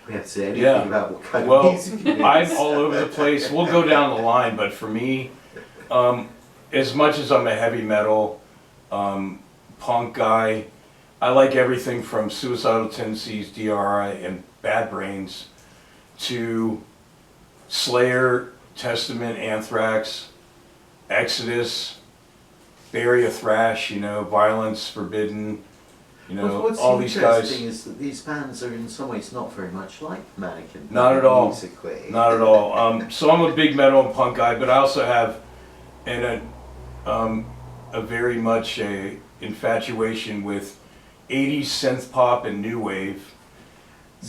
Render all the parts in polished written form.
we have to say anything Yeah. about what kind of Well, music it is. I'm all over the place. We'll go down the line, but for me, as much as I'm a heavy metal, punk guy, I like everything from Suicidal Tendencies, DRI, and Bad Brains to Slayer, Testament, Anthrax, Exodus, Bury a Thrash, you know, Violence Forbidden, you know, What's all these guys. interesting is that these bands are in some ways not very much like Mannequin. Not at all. Musically. Not at all. So I'm a big metal and punk guy, but I also have a very much a infatuation with 80s synth pop and new wave.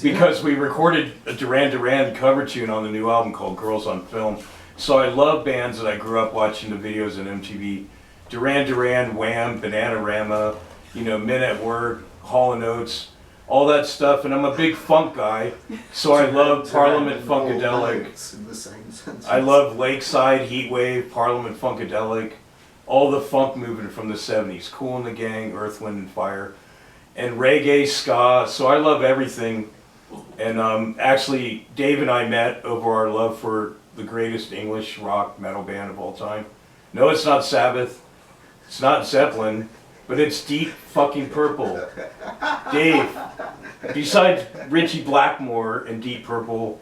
Because we recorded a Duran Duran cover tune on the new album called Girls on Film. So I love bands that I grew up watching the videos on MTV. Duran Duran, Wham, Bananarama, you know, Men at Work, Hall & Oates, all that stuff. And I'm a big funk guy, so I love Parliament Funkadelic. In the same sentence. I love Lakeside, Heatwave, Parliament Funkadelic, all the funk movement from the 70s. Kool and the Gang, Earth, Wind and Fire, and reggae, ska. So I love everything. And actually, Dave and I met over our love for the greatest English rock metal band of all time. No, it's not Sabbath. It's not Zeppelin. But it's Deep fucking Purple. Dave, besides Richie Blackmore and Deep Purple,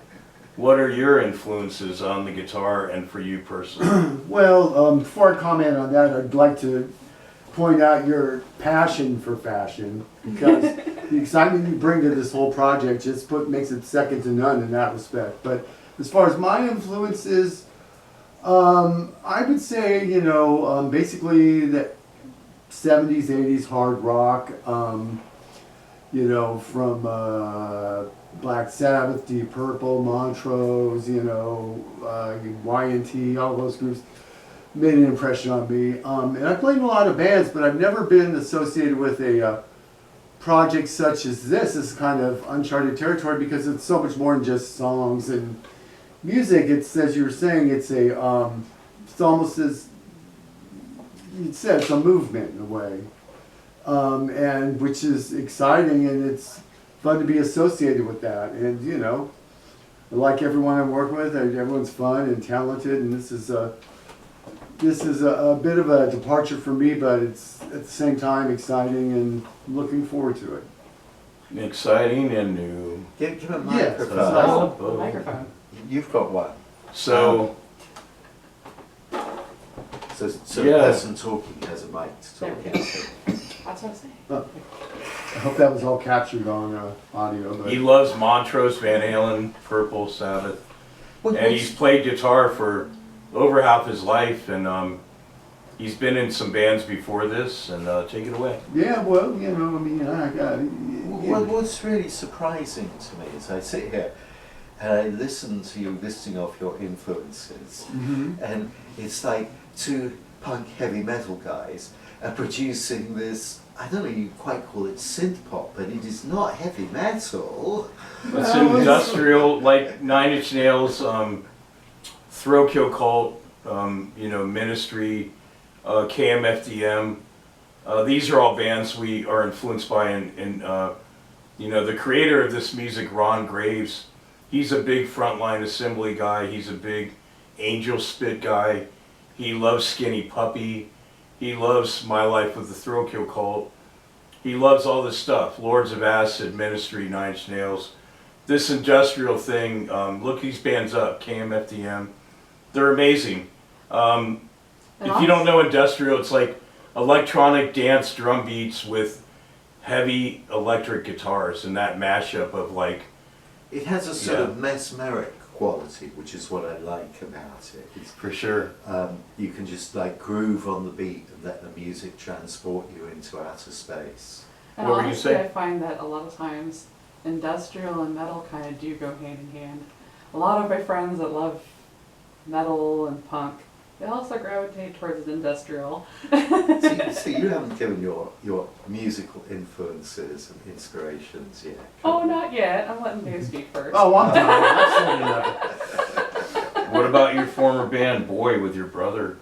what are your influences on the guitar and for you personally? Well, before I comment on that, I'd like to point out your passion for fashion, because the excitement you bring to this whole project just makes it second to none in that respect. But as far as my influences, I would say, you know, basically the 70s, 80s hard rock, you know, from Black Sabbath, Deep Purple, Montrose, you know, Y&T, all those groups made an impression on me. And I played in a lot of bands, but I've never been associated with a project such as this. This is kind of uncharted territory because it's so much more than just songs and music. It's, as you were saying, it's a, it's almost as you said, it's a movement in a way, and which is exciting, and it's fun to be associated with that. And you know, I like everyone I work with. Everyone's fun and talented, and this is a bit of a departure for me, but it's at the same time exciting and looking forward to it. Exciting and new. Give him a Yes. microphone. Oh, microphone. You've got one. So, So Yeah. the person talking has a mic to talk There. into. That's what I'm saying. I hope that was all captured on audio. But he loves Montrose, Van Halen, Purple, Sabbath, and he's played guitar for over half his life, and he's been in some bands before this, and take it away. yeah, well, you know, I mean, I got. Well, what's really surprising to me is I sit here and I listen to you listing off your influences, and it's like two punk heavy metal guys are producing this, I don't know, you quite call it synth pop, but it is not heavy metal. It's industrial, like Nine Inch Nails, Thrill Kill Cult, you know, Ministry, KMFDM. These are all bands we are influenced by, and you know, the creator of this music, Ron Graves, he's a big Frontline Assembly guy. He's a big Angel Spit guy. He loves Skinny Puppy. He loves My Life with the Thrill Kill Cult. He loves all this stuff. Lords of Acid, Ministry, Nine Inch Nails. This industrial thing, look these bands up, KMFDM. They're amazing. If you don't know industrial, it's like electronic dance drum beats with heavy electric guitars, and that mashup of like... It has a sort of mesmeric quality, which is what I like about it. It's, For sure. you can just like groove on the beat and let the music transport you into outer space. And What were you honestly, saying? I find that a lot of times industrial and metal kind of do go hand in hand. A lot of my friends that love metal and punk, they also gravitate towards industrial. So you haven't given your musical influences and inspirations yet. Oh, not yet. I'm letting Dave speak first. Oh, I'm done. I've said enough. What about your former band, Boy, with your brother?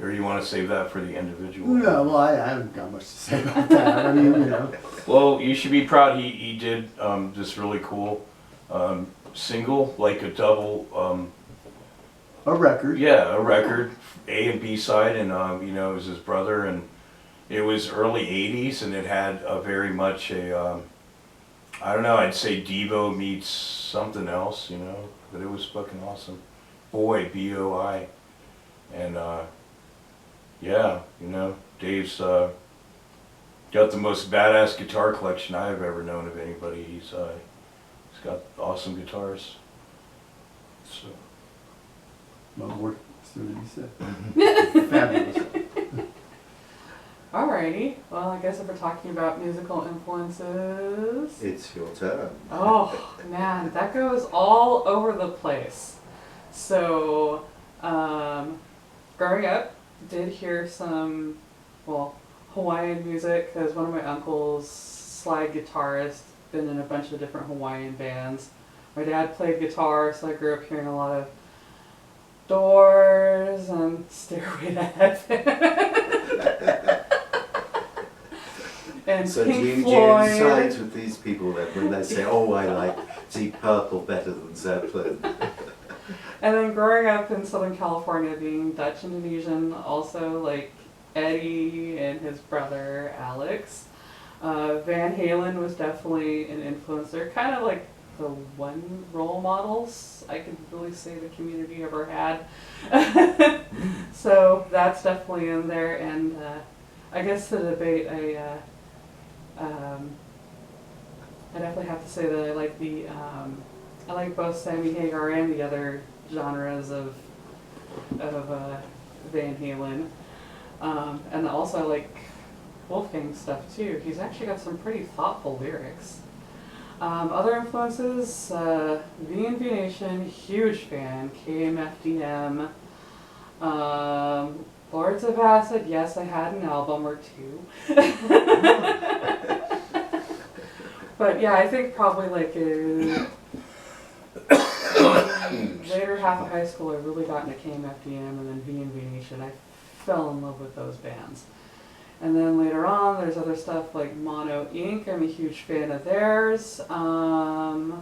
Or you want to save that for the individual? No, well, I haven't got much to say about that. I mean, you know. Well, you should be proud. He did this really cool single, like a double, A record. yeah, a record, A and B side, and you know, it was his brother, and it was early '80s, and it had a very much a, I don't know, I'd say Devo meets something else, you know, but it was fucking awesome. Boy, B-O-I, and yeah, you know, Dave's got the most badass guitar collection I've ever known of anybody. He's got awesome guitars. So. Well, what you said. Fabulous. Alrighty, well, I guess if we're talking about musical influences. It's your turn. Oh, man, that goes all over the place. So, growing up, did hear some, well, Hawaiian music, because one of my uncles, slide guitarist, been in a bunch of different Hawaiian bands. My dad played guitar, so I grew up hearing a lot of Doors and Stairway to Heaven. And So Pink do you Floyd. side with these people then when they say, oh, I like Deep Purple better than Zeppelin? And then growing up in Southern California, being Dutch Indonesian, also like Eddie and his brother Alex. Van Halen was definitely an influencer, kind of like the one role models I could really say the community ever had. So that's definitely in there, and I guess the debate, I definitely have to say that I like the I like both Sammy Hagar and the other genres of Van Halen, and also I like Wolfgang stuff too. He's actually got some pretty thoughtful lyrics. Other influences, V&V Nation, huge fan, KMFDM, Lords of Acid, yes, I had an album or two. But yeah, I think probably like later half of high school I really got into KMFDM and then V&V Nation. I fell in love with those bands. And then later on, there's other stuff like Mono Inc. I'm a huge fan of theirs. And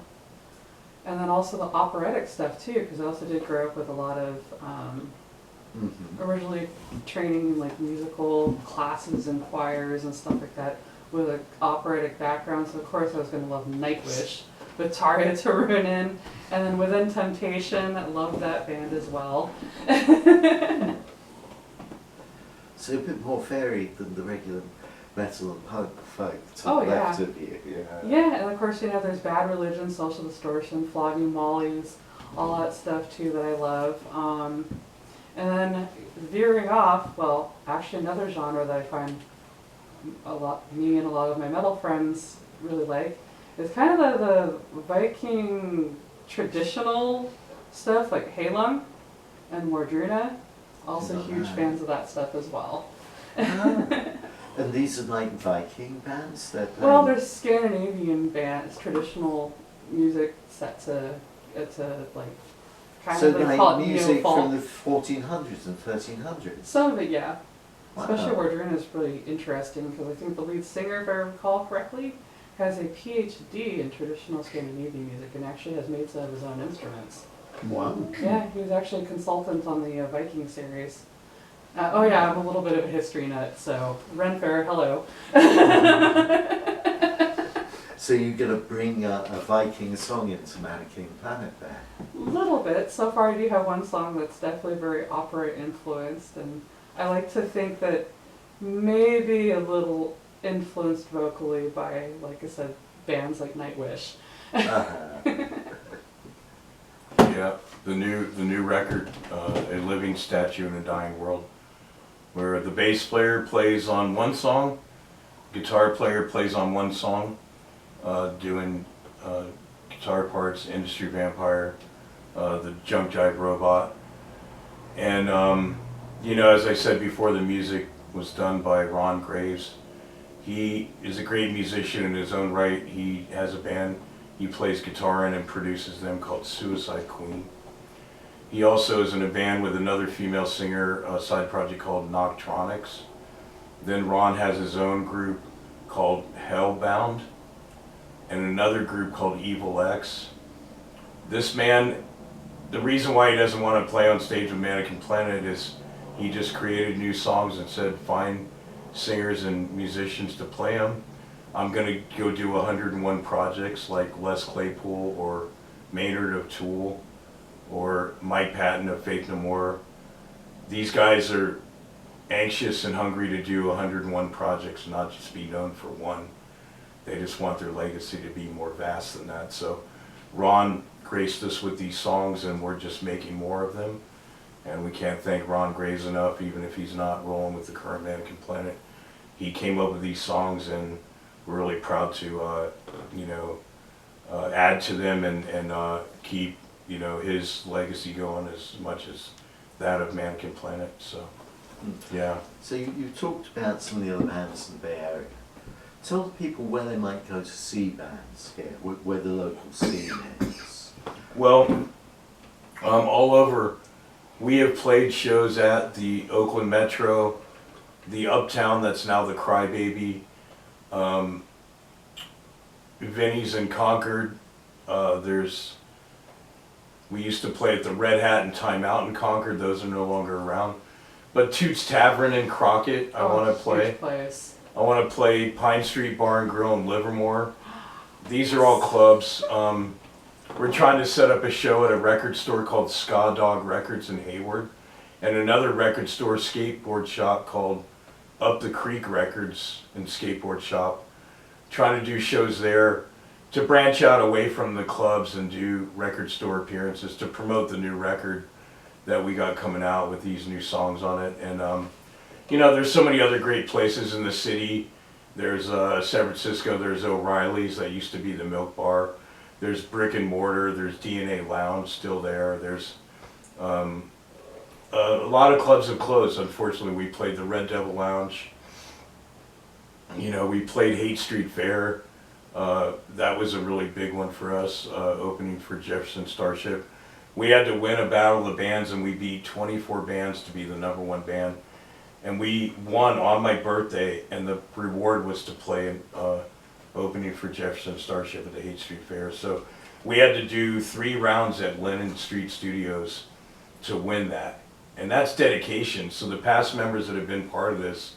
then also the operatic stuff too, because I also did grow up with a lot of originally training in like musical classes and choirs and stuff like that with an operatic background. So of course I was going to love Nightwish with Tarja Turunen. And then Within Temptation, I love that band as well. So a bit more varied than the regular metal and punk folk to Oh, the left yeah. of you. Yeah. Yeah, and of course, you know, there's Bad Religion, Social Distortion, Flogging Molly's, all that stuff too that I love. And then veering off, well, actually another genre that I find me and a lot of my metal friends really like is kind of the Viking traditional stuff like Halung and Mordruna. Also huge fans of that stuff as well. Ah. And these are like Viking bands? They're Well, playing- there's Scandinavian bands, traditional music set to like kind so of they like call it music neo-folk. from the 1400s and 1300s? Some of it, yeah. Wow. Especially Mordruna is really interesting because I think the lead singer, if I recall correctly, has a PhD in traditional Scandinavian music and actually has made some of his own instruments. Wow. Yeah, he was actually a consultant on the Viking series. Oh yeah, I'm a little bit of a history nut, so Renfair, hello. So you're going to bring a Viking song into Mannequin Planet there? A little bit. So far I do have one song that's definitely very opera influenced, and I like to think that maybe a little influenced vocally by, like I said, bands like Nightwish. Yeah, the new record, A Living Statue in a Dying World, where the bass player plays on one song, guitar player plays on one song, doing guitar parts, Industry Vampire, the Junk Jive Robot, and you know, as I said before, the music was done by Ron Graves. He is a great musician in his own right. He has a band he plays guitar in and produces them called Suicide Queen. He also is in a band with another female singer, a side project called Noctronics. Then Ron has his own group called Hellbound and another group called Evil X. this man, the reason why he doesn't want to play on stage with Mannequin Planet is he just created new songs and said find singers and musicians to play them. I'm going to go do 101 projects like Les Claypool or Maynard of Tool or Mike Patton of Faith No More. These guys are anxious and hungry to do 101 projects, not just be known for one. They just want their legacy to be more vast than that. So Ron graced us with these songs and we're just making more of them. And we can't thank Ron Graves enough, even if he's not rolling with the current Mannequin Planet. He came up with these songs and we're really proud to, add to them and keep, his legacy going as much as that of Mannequin Planet. So, yeah. So you talked about some of the other bands in the Bay Area. Tell the people where they might go to see bands here, where the local scene is. Well, all over. We have played shows at the Oakland Metro, the Uptown, that's now the Crybaby, Vinny's in Concord. We used to play at the Red Hat and Time Out in Concord. Those are no longer around. But Toots Tavern in Crockett, I want to play. Huge place. I want to play Pine Street Bar and Grill in Livermore. These are all clubs. We're trying to set up a show at a record store called Ska Dog Records in Hayward, and another record store skateboard shop called Up the Creek Records and Skateboard Shop. Trying to do shows there to branch out away from the clubs and do record store appearances to promote the new record that we got coming out with these new songs on it. And there's so many other great places in the city. There's San Francisco, there's O'Reilly's that used to be the Milk Bar. There's Brick and Mortar, there's DNA Lounge still there. There's a lot of clubs have closed, unfortunately. We played the Red Devil Lounge. We played Haight Street Fair. That was a really big one for us, opening for Jefferson Starship. We had to win a battle of bands and we beat 24 bands to be the #1 band. And we won on my birthday, and the reward was to play opening for Jefferson Starship at the Haight Street Fair. So we had to do 3 rounds at Lennon Street Studios to win that. And that's dedication. So the past members that have been part of this,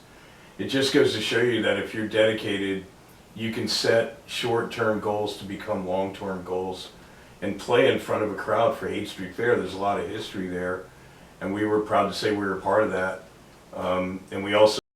it just goes to show you that if you're dedicated, you can set short-term goals to become long-term goals and play in front of a crowd for Haight Street Fair. There's a lot of history there, and we were proud to say we were part of that. And we also